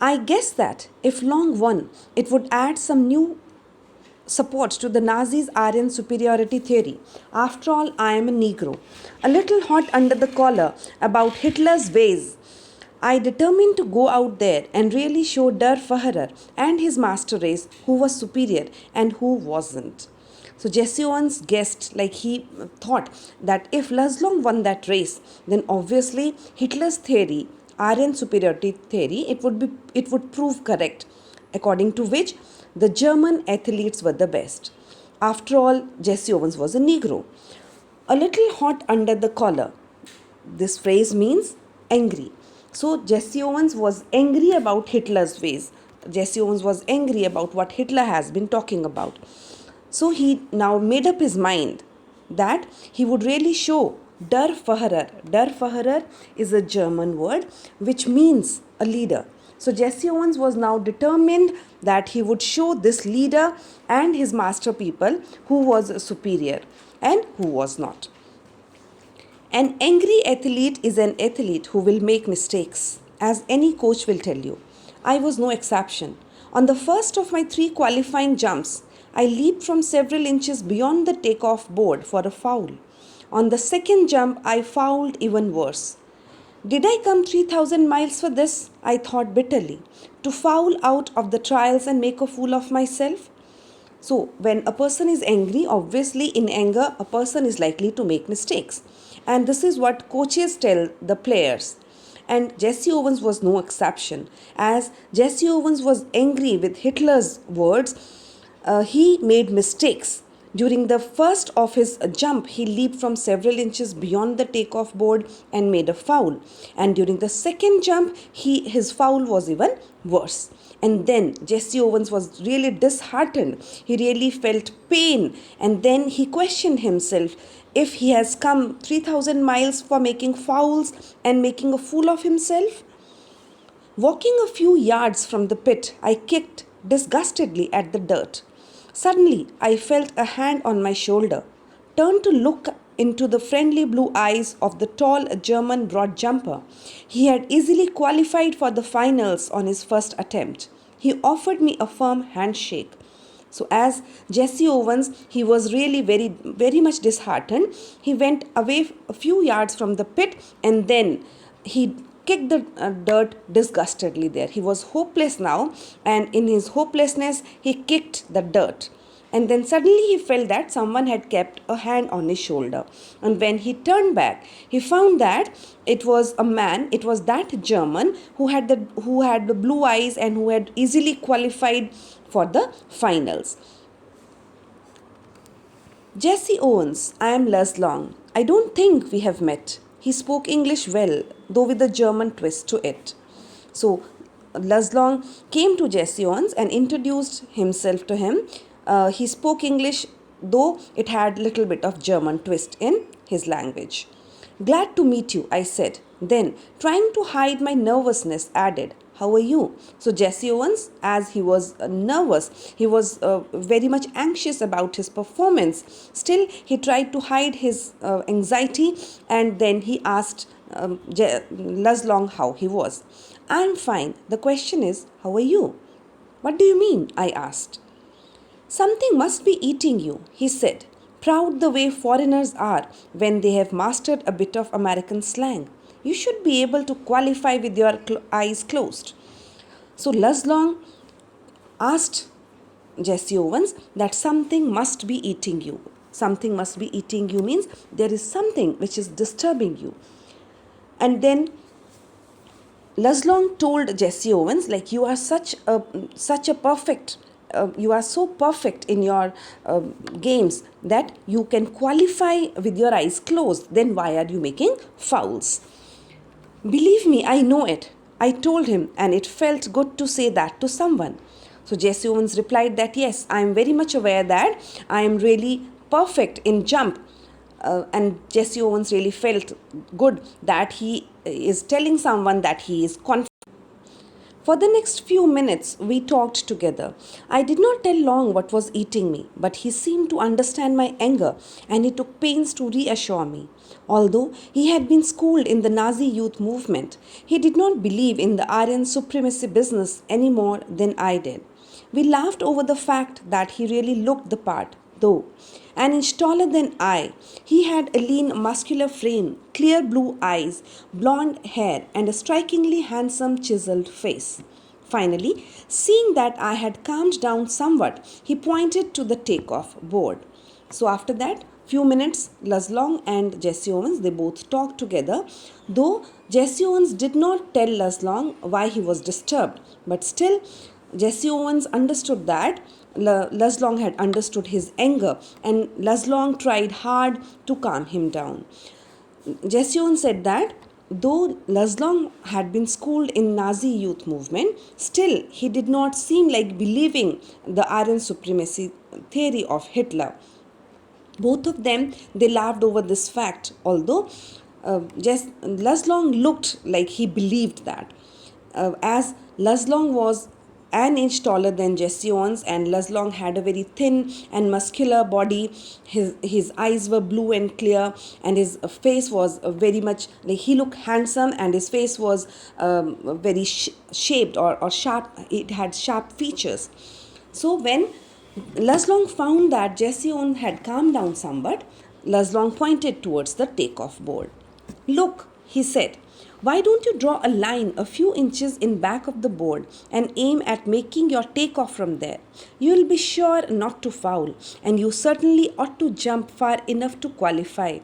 I guess that if Long won, it would add some new support to the Nazis' Aryan superiority theory. After all, I am a Negro. A little hot under the collar about Hitler's ways, I determined to go out there and really show Der Führer and his master race who was superior and who wasn't. So Jesse Owens guessed, like he thought that if Laszlo won that race, then obviously Hitler's theory, Aryan superiority theory, it would prove correct, according to which the German athletes were the best. After all, Jesse Owens was a Negro. A little hot under the collar. This phrase means angry. So Jesse Owens was angry about Hitler's ways. Jesse Owens was angry about what Hitler has been talking about. So he now made up his mind that he would really show Der Führer. Der Führer is a German word which means a leader. So Jesse Owens was now determined that he would show this leader and his master people who was superior and who was not. An angry athlete is an athlete who will make mistakes, as any coach will tell you. I was no exception. On the first of my 3 qualifying jumps, I leaped from several inches beyond the takeoff board for a foul. On the second jump, I fouled even worse. Did I come 3,000 miles for this? I thought bitterly. To foul out of the trials and make a fool of myself? So, when a person is angry, obviously in anger, a person is likely to make mistakes. And this is what coaches tell the players. And Jesse Owens was no exception. As Jesse Owens was angry with Hitler's words, he made mistakes. During the first of his jump, he leaped from several inches beyond the takeoff board and made a foul. And during the second jump, his foul was even worse. And then Jesse Owens was really disheartened. He really felt pain. And then he questioned himself if he has come 3,000 miles for making fouls and making a fool of himself. Walking a few yards from the pit, I kicked disgustedly at the dirt. Suddenly, I felt a hand on my shoulder. Turned to look into the friendly blue eyes of the tall German broad jumper. He had easily qualified for the finals on his first attempt. He offered me a firm handshake. So as Jesse Owens, he was really very much disheartened. He went away a few yards from the pit and then he kicked the dirt disgustedly there. He was hopeless now, and in his hopelessness, he kicked the dirt. And then suddenly he felt that someone had kept a hand on his shoulder. And when he turned back, he found that it was a man, it was that German who had the blue eyes and who had easily qualified for the finals. Jesse Owens, I am Les Long. I don't think we have met. He spoke English well, though with a German twist to it. So, Les Long came to Jesse Owens and introduced himself to him. He spoke English, though it had little bit of German twist in his language. Glad to meet you, I said. Then, trying to hide my nervousness, added, how are you? So Jesse Owens, as he was nervous, he was very much anxious about his performance. Still, he tried to hide his anxiety, and then he asked Les Long how he was. I'm fine. The question is, how are you? What do you mean? I asked. Something must be eating you, he said, proud the way foreigners are when they have mastered a bit of American slang. You should be able to qualify with your eyes closed. So Les Long asked Jesse Owens that something must be eating you. Something must be eating you means there is something which is disturbing you. And then Les Long told Jesse Owens, like, you are such a perfect you are so perfect in your games that you can qualify with your eyes closed. Then why are you making fouls? Believe me, I know it. I told him, and it felt good to say that to someone. So Jesse Owens replied that yes, I am very much aware that I am really perfect in jump. And Jesse Owens really felt good that he is telling someone that he is confident. For the next few minutes, we talked together. I did not tell Long what was eating me, but he seemed to understand my anger and he took pains to reassure me. Although he had been schooled in the Nazi youth movement, he did not believe in the Aryan supremacy business any more than I did. We laughed over the fact that he really looked the part, though. An inch taller than I, he had a lean, muscular frame, clear blue eyes, blonde hair, and a strikingly handsome, chiseled face. Finally, seeing that I had calmed down somewhat, he pointed to the takeoff board. So after that, few minutes, Laslong and Jesse Owens, they both talked together, though Jesse Owens did not tell Laslong why he was disturbed, but still Jesse Owens understood that Laslong had understood his anger and Laslong tried hard to calm him down. Jesse Owens said that though Laslong had been schooled in Nazi youth movement, still he did not seem like believing the Aryan supremacy theory of Hitler. Both of them, they laughed over this fact, although Laslong looked like he believed that. As Laslong was an inch taller than Jesse Owens and Laslong had a very thin and muscular body. His eyes were blue and clear and his face was very much like he looked handsome and his face was very shaped or sharp. It had sharp features. So when Laslong found that Jesse Owens had calmed down somewhat, Laslong pointed towards the takeoff board. Look, he said, why don't you draw a line a few inches in back of the board and aim at making your takeoff from there? You will be sure not to foul, and you certainly ought to jump far enough to qualify.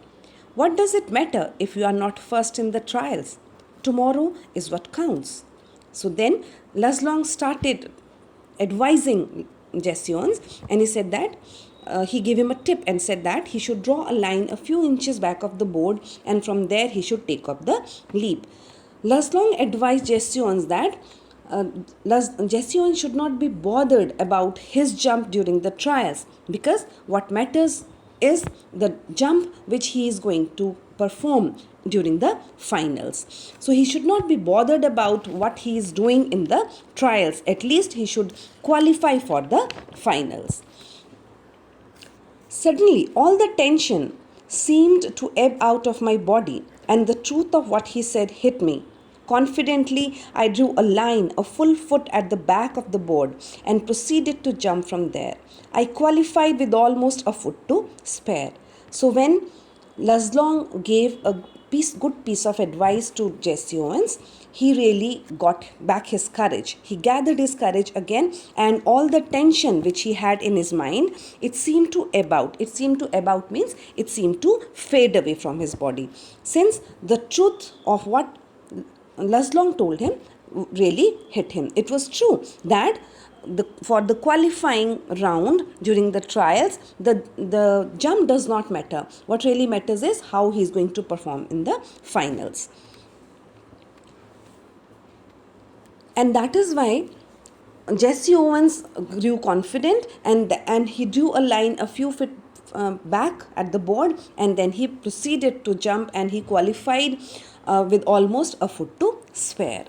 What does it matter if you are not first in the trials? Tomorrow is what counts. So then Laslong started advising Jesse Owens, and he said that he gave him a tip and said that he should draw a line a few inches back of the board and from there he should take up the leap. Laslong advised Jesse Owens that Jesse Owens should not be bothered about his jump during the trials because what matters is the jump which he is going to perform during the finals. So he should not be bothered about what he is doing in the trials. At least he should qualify for the finals. Suddenly, all the tension seemed to ebb out of my body, and the truth of what he said hit me. Confidently, I drew a line a full foot at the back of the board and proceeded to jump from there. I qualified with almost a foot to spare. So when Laslong gave a good piece of advice to Jesse Owens, he really got back his courage. He gathered his courage again, and all the tension which he had in his mind, it seemed to ebb out. It seemed to ebb out means it seemed to fade away from his body. Since the truth of what Laslong told him really hit him. It was true that for the qualifying round during the trials, the jump does not matter. What really matters is how he is going to perform in the finals. And that is why Jesse Owens grew confident and he drew a line a few feet back at the board, and then he proceeded to jump and he qualified with almost a foot to spare.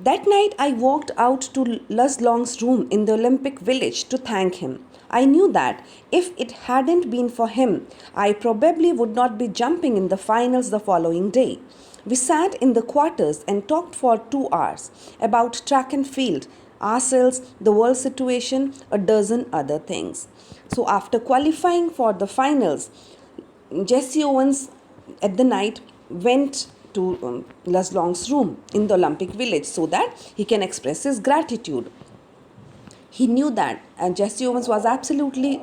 That night I walked out to Laslong's room in the Olympic Village to thank him. I knew that if it hadn't been for him, I probably would not be jumping in the finals the following day. We sat in the quarters and talked for 2 hours about track and field, ourselves, the world situation, a dozen other things. So after qualifying for the finals, Jesse Owens at the night went to Laslong's room in the Olympic Village so that he can express his gratitude. He knew that, and Jesse Owens was absolutely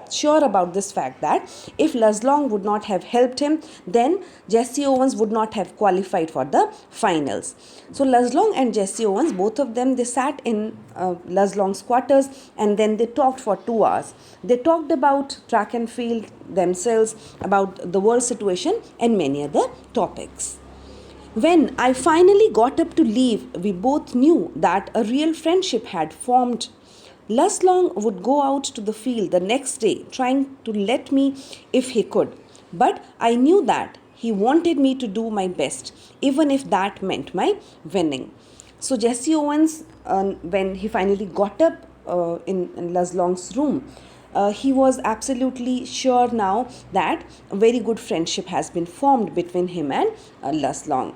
sure about this fact that if Laslong would not have helped him, then Jesse Owens would not have qualified for the finals. So Laslong and Jesse Owens, both of them, they sat in Laslong's quarters and then they talked for 2 hours. They talked about track and field, themselves, about the world situation and many other topics. When I finally got up to leave, we both knew that a real friendship had formed. Laslong would go out to the field the next day trying to let me if he could. But I knew that he wanted me to do my best, even if that meant my winning. So Jesse Owens, when he finally got up in Les Long's room, he was absolutely sure now that a very good friendship has been formed between him and Les Long.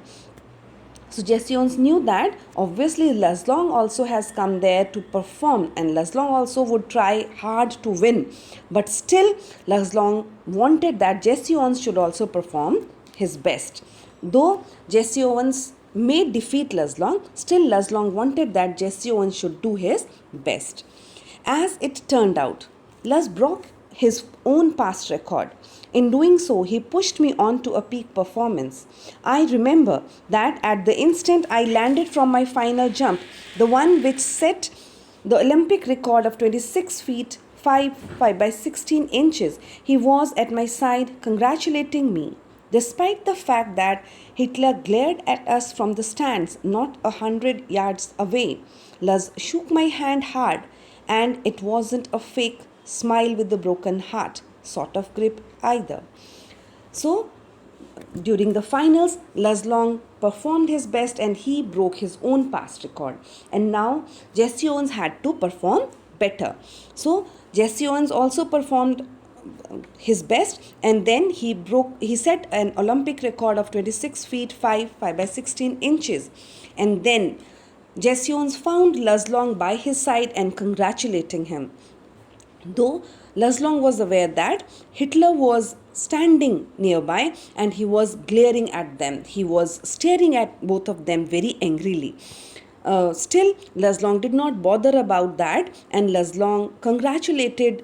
So Jesse Owens knew that obviously Les Long also has come there to perform, and Les Long also would try hard to win. But still, Les Long wanted that Jesse Owens should also perform his best. Though Jesse Owens may defeat Les Long, still Les Long wanted that Jesse Owens should do his best. As it turned out, Les broke his own past record. In doing so, he pushed me on to a peak performance. I remember that at the instant I landed from my final jump, the one which set the Olympic record of 26 feet 5 by 16 inches, he was at my side congratulating me. Despite the fact that Hitler glared at us from the stands not 100 yards away, Les shook my hand hard, and it wasn't a fake smile with a broken heart sort of grip either. So, during the finals, Les Long performed his best and he broke his own past record. And now Jesse Owens had to perform better. So, Jesse Owens also performed his best, and then he set an Olympic record of 26 feet 5 by 16 inches. And then Jesse Owens found Les Long by his side and congratulating him. Though Les Long was aware that Hitler was standing nearby and he was glaring at them, he was staring at both of them very angrily. Still, Les Long did not bother about that, and Les Long congratulated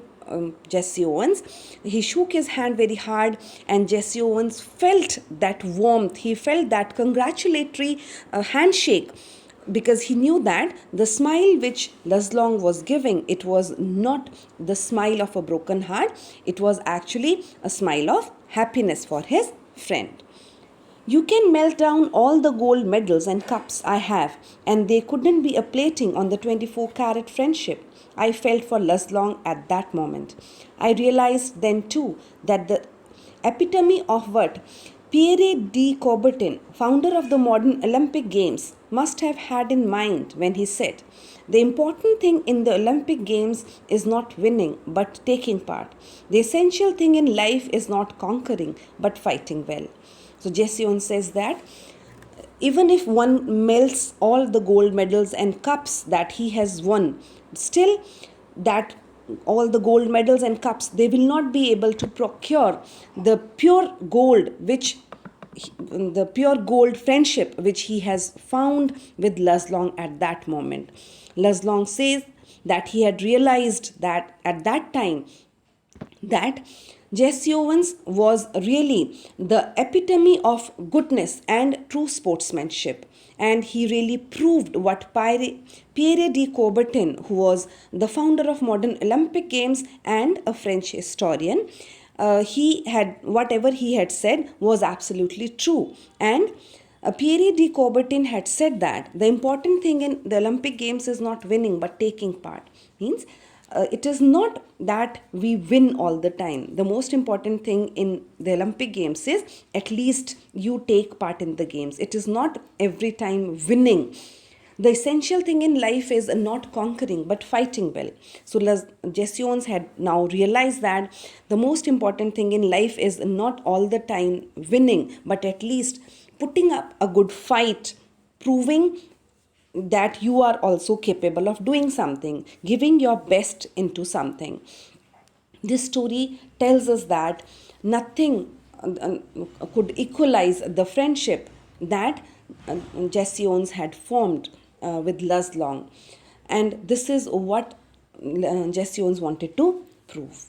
Jesse Owens. He shook his hand very hard, and Jesse Owens felt that warmth, he felt that congratulatory handshake, because he knew that the smile which Les Long was giving, it was not the smile of a broken heart, it was actually a smile of happiness for his friend. You can melt down all the gold medals and cups I have, and they couldn't be a plating on the 24-carat friendship I felt for Les Long at that moment. I realized then too that the epitome of what Pierre de Coubertin, founder of the modern Olympic Games, must have had in mind when he said, "The important thing in the Olympic Games is not winning but taking part. The essential thing in life is not conquering but fighting well." So Jesse Owens says that even if one melts all the gold medals and cups that he has won, still that all the gold medals and cups, they will not be able to procure the pure gold friendship which he has found with Les Long at that moment. Les Long says that he had realized that at that time that Jesse Owens was really the epitome of goodness and true sportsmanship. And he really proved what Pierre de Coubertin, who was the founder of modern Olympic Games and a French historian, whatever he had said was absolutely true. And Pierre de Coubertin had said that the important thing in the Olympic Games is not winning but taking part. Means it is not that we win all the time. The most important thing in the Olympic Games is at least you take part in the games. It is not every time winning. The essential thing in life is not conquering but fighting well. So Jesse Owens had now realized that the most important thing in life is not all the time winning, but at least putting up a good fight, proving that you are also capable of doing something, giving your best into something. This story tells us that nothing could equalize the friendship that Jesse Owens had formed with Les Long. And this is what Jesse Owens wanted to prove.